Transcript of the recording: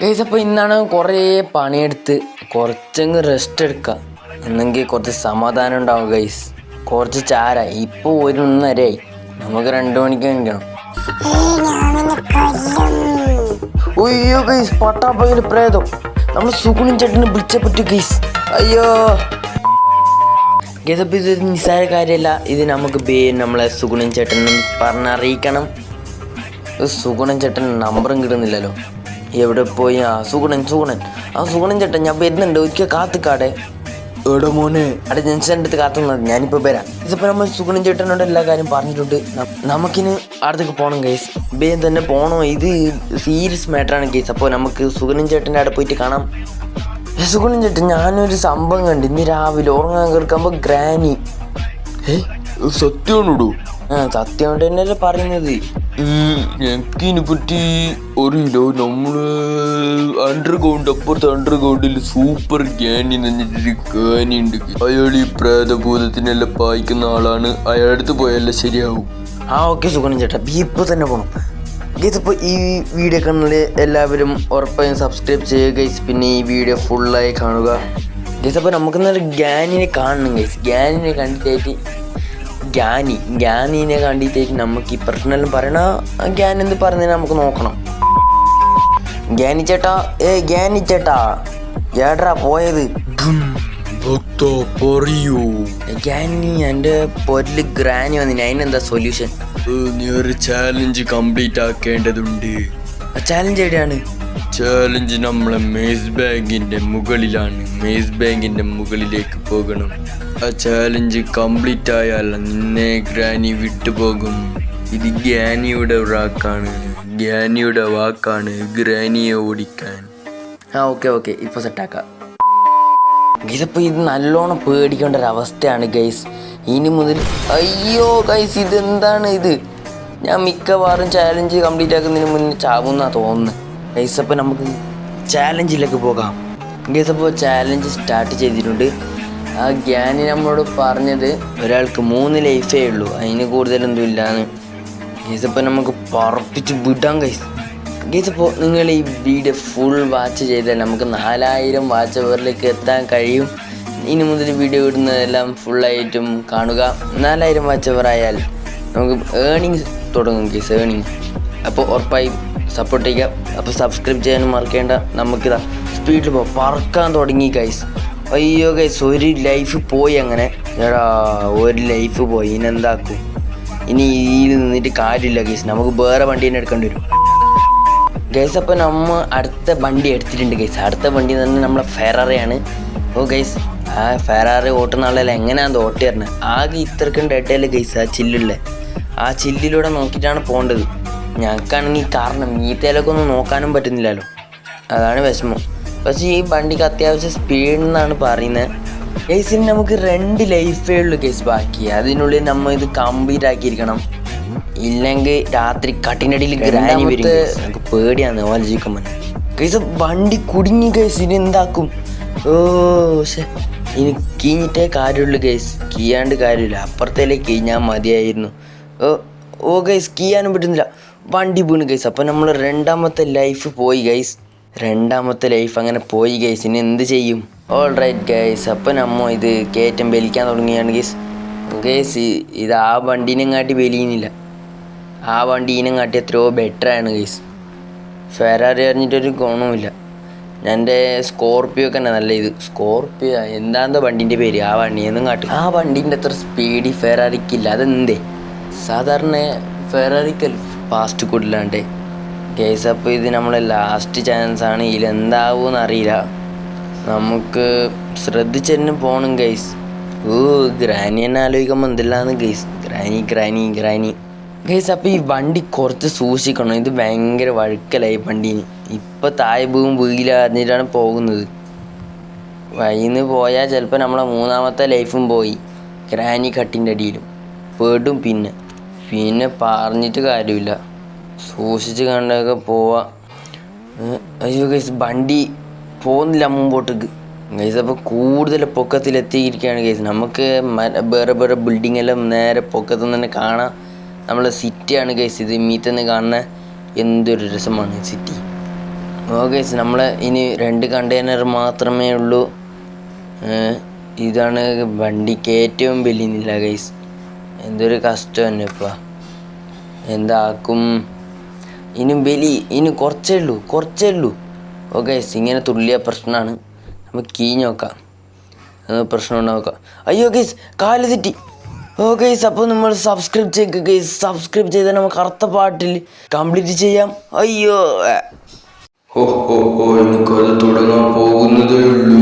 Guys അപ്പോൾ ഇന്നാണ് കുറേ പണിയെടുത്ത് കുറച്ചങ്ങ് റെസ്റ്റ് എടുക്കുക എന്നെങ്കിൽ കുറച്ച് സമാധാനം ഉണ്ടാവും ഗൈസ്. കുറച്ച് ചാര ഇപ്പോൾ 1:30 നമുക്ക് 2 മണിക്ക് കഴിക്കണം. അയ്യോ ഗൈസ്, പട്ടാപ്പകൽ പ്രേതം നമ്മൾ സുഗുണൻ ചേട്ടനെ വിളിച്ചപ്പെട്ടു ഗൈസ്. അയ്യോ ഗൈസ്, അപ്പോൾ ഇതൊരു നിസ്സാര കാര്യമല്ല. ഇത് നമുക്ക് നമ്മളെ സുഗുണൻ ചേട്ടനും പറഞ്ഞറിയിക്കണം. സുഗുണൻ ചേട്ടൻ നമ്പറും കിട്ടുന്നില്ലല്ലോ, എവിടെ പോയി? സുഗുണൻ ചേട്ടൻ ഞാൻ വരുന്നുണ്ട്, ഒരിക്കൽ കാത്തുക്കാടെ. എവിടെ മോനെ? അവിടെ ജംഗ്ഷൻ്റെ അടുത്ത് കാത്തുന്നത്, ഞാനിപ്പോൾ വരാം. ഇതിപ്പോൾ നമ്മൾ സുഗുണൻ ചേട്ടനോട് എല്ലാ കാര്യം പറഞ്ഞിട്ടുണ്ട്. നമുക്കിന് അടുത്തേക്ക് പോകണം ഗൈസ്, വേഗം തന്നെ പോകണം. ഇത് സീരിയസ് മാറ്ററാണ് ഗൈസ്. അപ്പോൾ നമുക്ക് സുഗുണൻ ചേട്ടൻ്റെ അവിടെ പോയിട്ട് കാണാം. സുഗുണൻ ചേട്ടൻ, ഞാനൊരു സംഭവം കണ്ട് ഇന്ന് രാവിലെ ഉറങ്ങാൻ കേൾക്കുമ്പോൾ ഗ്രാനി. സത്യമാണോടോ? സത്യം കൊണ്ട് തന്നെയല്ലേ പറയുന്നത്. എനിക്കിനെ പറ്റി അറിയില്ലോ. നമ്മള് അപ്പുറത്തെ അണ്ടർഗ്രൗണ്ടിൽ സൂപ്പർ ഗ്യാനി എന്നിട്ടൊരു ഗ്യാനി ഉണ്ട്. അയാൾ ഈ പ്രേതഭൂതത്തിനെല്ലാം പായിക്കുന്ന ആളാണ്. അയാളുടെ അടുത്ത് പോയാലേ ശരിയാവും. ഓക്കെ സുഗുണൻ ചേട്ടാ, ഇപ്പോൾ തന്നെ പോകണം. ഗൈസ്, ഈ വീഡിയോ കാണുന്നത് എല്ലാവരും ഉറപ്പായും സബ്സ്ക്രൈബ് ചെയ്യുക ഗൈസ്. പിന്നെ ഈ വീഡിയോ ഫുള്ളായി കാണുക ഗൈസ്. അപ്പോൾ നമുക്ക് നല്ല ഗ്യാനിനെ കാണണം ഗൈസ്. ഗ്യാനിനെ കണ്ടിട്ടായിട്ട് നമുക്ക് ഈ പ്രശ്നമെല്ലാം പറയണ ഗ്യാൻ എന്ത് പറഞ്ഞാൽ നമുക്ക് നോക്കണം. ഗ്യാനി ചേട്ടാ, ഏടാ പോയത്? പറയൂ ഗ്യാനി, എൻ്റെ പൊരില് ഗ്രാനി വന്നിന്, അതിനെന്താ സൊല്യൂഷൻ? നീ ഒരു ചാലഞ്ച് കംപ്ലീറ്റ് ആക്കേണ്ടതുണ്ട്. ചാലഞ്ച് എവിടെയാണ്? ചാലഞ്ച് നമ്മളെ മേസ് ബാങ്കിന്റെ മുകളിലാണ്. മേസ് ബാങ്കിന്റെ മുകളിലേക്ക് പോകണം. ആ ചാലഞ്ച് കംപ്ലീറ്റ് ആയാൽ നിന്നെ ഗ്രാനി വിട്ടുപോകും. ഇത് ഗ്യാനിയുടെ വാക്കാണ് ഗ്രാനിയെ ഓടിക്കാൻ. ഓക്കെ ഇപ്പോൾ സെറ്റാക്കാം ഗൈസ്. അപ്പോൾ ഇത് നല്ലോണം പേടിക്കേണ്ട ഒരു അവസ്ഥയാണ് ഗൈസ്. ഇനി മുതൽ അയ്യോ ഗൈസ്, ഇതെന്താണ് ഇത്? ഞാൻ മിക്കവാറും ചാലഞ്ച് കംപ്ലീറ്റ് ആക്കുന്നതിന് മുന്നേ ചാവുന്നാണ് തോന്നുന്നത് ഗൈസ്. അപ്പോൾ നമുക്ക് ചാലഞ്ചിലേക്ക് പോകാം ഗൈസ്. അപ്പോൾ ചാലഞ്ച് സ്റ്റാർട്ട് ചെയ്തിട്ടുണ്ട്. ആ ഗ്യാനി നമ്മളോട് പറഞ്ഞത് ഒരാൾക്ക് 3 ലൈഫേ ഉള്ളൂ, അതിന് കൂടുതലൊന്നും ഇല്ലാന്ന് ഗൈസ്. അപ്പോൾ നമുക്ക് പറപ്പിച്ച് വിടാം ഗൈസ്. അപ്പോൾ നിങ്ങൾ ഈ വീഡിയോ ഫുൾ വാച്ച് ചെയ്താൽ നമുക്ക് 4000 വാച്ച് അവറിലേക്ക് എത്താൻ കഴിയും. ഇനി മുതൽ വീഡിയോ ഇടുന്നതെല്ലാം ഫുള്ളായിട്ടും കാണുക. 4000 വാച്ച് അവർ ആയാൽ നമുക്ക് ഏണിങ്സ് തുടങ്ങും ഗൈസ്, ഏണിങ്സ്. അപ്പോൾ ഉറപ്പായി സപ്പോർട്ട് ചെയ്യുക. അപ്പോൾ സബ്സ്ക്രൈബ് ചെയ്യാനും മറക്കേണ്ട. നമുക്കിതാ സ്പീഡിൽ പറക്കാൻ തുടങ്ങി ഗൈസ്. അയ്യോ ഗൈസ്, ഒരു ലൈഫ് പോയി. അങ്ങനെ ഒരു ലൈഫ് പോയി. ഇനെന്താക്കും? ഇനി ഇതിൽ നിന്നിട്ട് കാര്യമില്ല ഗൈസ്, നമുക്ക് വേറെ വണ്ടി തന്നെ എടുക്കേണ്ടി വരും ഗൈസ്. അപ്പോൾ നമ്മൾ അടുത്ത വണ്ടി എടുത്തിട്ടുണ്ട് ഗൈസ്. അടുത്ത വണ്ടി തന്നെ നമ്മളെ ഫെറാറിയാണ്. ഗൈസ്, ആ ഫെറാറി ഓട്ടുന്ന ആളെല്ലാം എങ്ങനെയാണെന്ന് ഓട്ടി തരണത്? ആകെ ഇത്രക്കുണ്ട് ഇടയിൽ ഗൈസ്, ആ ചില്ലിലൂടെ നോക്കിയിട്ടാണ് പോകേണ്ടത്. ഞങ്ങൾക്കാണെങ്കിൽ കാരണം ഈത്തേലൊക്കെ ഒന്നും നോക്കാനും പറ്റുന്നില്ലല്ലോ, അതാണ് വിഷമം. പക്ഷേ ഈ വണ്ടിക്ക് അത്യാവശ്യം സ്പീഡ് എന്നാണ് പറയുന്നത് ഗൈസിന്. നമുക്ക് 2 ലൈഫേ ഉള്ളൂ ഗൈസ് ബാക്കി. അതിനുള്ളിൽ നമ്മൾ ഇത് കംപ്ലീറ്റ് ആക്കിയിരിക്കണം. ഇല്ലെങ്കിൽ രാത്രി കട്ടിനടിയിൽ ഗ്രാനി വരും. നമുക്ക് പേടിയാണ് ആലോചിക്കുമ്പോൾ ഗൈസ്. വണ്ടി കുടുങ്ങി ഗൈസ്, ഇനി എന്താക്കും? ഇനി കീഞ്ഞിട്ടേ കാര്യമുള്ളൂ ഗൈസ്, കീയാണ്ട് കാര്യമില്ല. അപ്പുറത്തേലേക്ക് കീഞ്ഞാൽ മതിയായിരുന്നു. ഗൈസ്, കീയാനും പറ്റുന്നില്ല, വണ്ടി വീണ് ഗൈസ്. അപ്പോൾ നമ്മൾ 2ാമത്തെ ലൈഫ് പോയി ഗൈസ്. 2ാമത്തെ ലൈഫ് അങ്ങനെ പോയി ഗൈസ്. ഇനി എന്ത് ചെയ്യും? ഓൾ റൈറ്റ് ഗൈസ്, അപ്പോൾ നമ്മൾ ഇത് കയറ്റം വലിക്കാൻ തുടങ്ങിയാണ് ഗൈസ്. ഇത് ആ വണ്ടീനെയും കാട്ടി വലിയുന്നില്ല, ആ വണ്ടീനെയും കാട്ടി എത്രയോ ബെറ്ററാണ് ഗൈസ്. ഫെറാറി അറിഞ്ഞിട്ടൊരു ഗുണവുമില്ല. എൻ്റെ സ്കോർപ്പിയോ ഒക്കെ തന്നെ നല്ല ഇത്. സ്കോർപ്പിയോ എന്താണെന്തോ വണ്ടീൻ്റെ പേര്, ആ വണ്ടിയൊന്നും കാട്ടും. ആ വണ്ടീൻ്റെ അത്ര സ്പീഡ് ഫെറാറിക്കില്ല. അതെന്തേ? സാധാരണ ഫെറാറിക്കൽ ഫാസ്റ്റ് കൂടുതലാണ്ട് ഗൈസ്. അപ്പോൾ ഇത് നമ്മളെ ലാസ്റ്റ് ചാൻസാണ്. ഇതിലെന്താവുമെന്ന് അറിയില്ല, നമുക്ക് ശ്രദ്ധിച്ച് തന്നെ പോകണം ഗൈസ്. ഗ്രാനി തന്നെ ആലോചിക്കുമ്പോൾ എന്തെല്ലാന്ന് ഗൈസ്. Granny guys. അപ്പോൾ ഈ വണ്ടി കുറച്ച് സൂക്ഷിക്കണം. ഇത് ഭയങ്കര വഴുക്കലായി വണ്ടീന്. ഇപ്പോൾ താഴെ വീല അറിഞ്ഞിട്ടാണ് പോകുന്നത്. വഴിന്ന് പോയാൽ ചിലപ്പോൾ നമ്മളെ 3ാമത്തെ ലൈഫും പോയി. ഗ്രാനി കട്ടിൻ്റെ അടിയിലും പേടും. പിന്നെ പറഞ്ഞിട്ട് കാര്യമില്ല, സൂക്ഷിച്ച് കണ്ടൊക്കെ പോവാം. അയ്യോ ഗൈസ്, വണ്ടി പോകുന്നില്ല മുമ്പോട്ടേക്ക് ഗൈസ്. അപ്പോൾ കൂടുതൽ പൊക്കത്തിലെത്തിയിരിക്കുകയാണ് ഗൈസ്. നമുക്ക് വേറെ ബിൽഡിംഗ് എല്ലാം നേരെ പൊക്കത്തു നിന്ന് തന്നെ കാണാം. നമ്മളെ സിറ്റിയാണ് ഗൈസ് ഇത്. മീത്തന്ന് കാണുന്ന എന്തൊരു രസമാണ് സിറ്റി. ഗൈസ് നമ്മൾ ഇനി 2 കണ്ടെയ്നർ മാത്രമേ ഉള്ളൂ. ഇതാണ് വണ്ടിക്ക് ഏറ്റവും വലിയ ഗൈസ്. എന്തൊരു കഷ്ടം തന്നെ ഇപ്പം. എന്താക്കും? ഇനി കുറച്ചേ ഉള്ളൂ. ഗൈസ് ഇങ്ങനെ തുള്ളിയ പ്രശ്നമാണ്. നമുക്ക് കീഞ്ഞ് നോക്കാം, പ്രശ്നം നോക്കാം. അയ്യോ ഗൈസ് കാല് തെറ്റി. ഗൈസ് അപ്പോൾ നമ്മൾ സബ്സ്ക്രൈബ് ചെയ്യുക ഗൈസ്. സബ്സ്ക്രൈബ് ചെയ്താൽ നമുക്ക് അടുത്ത പാട്ടിൽ കംപ്ലീറ്റ് ചെയ്യാം. അയ്യോ എനിക്കത് തുടങ്ങാൻ പോകുന്നതേ ഉള്ളൂ.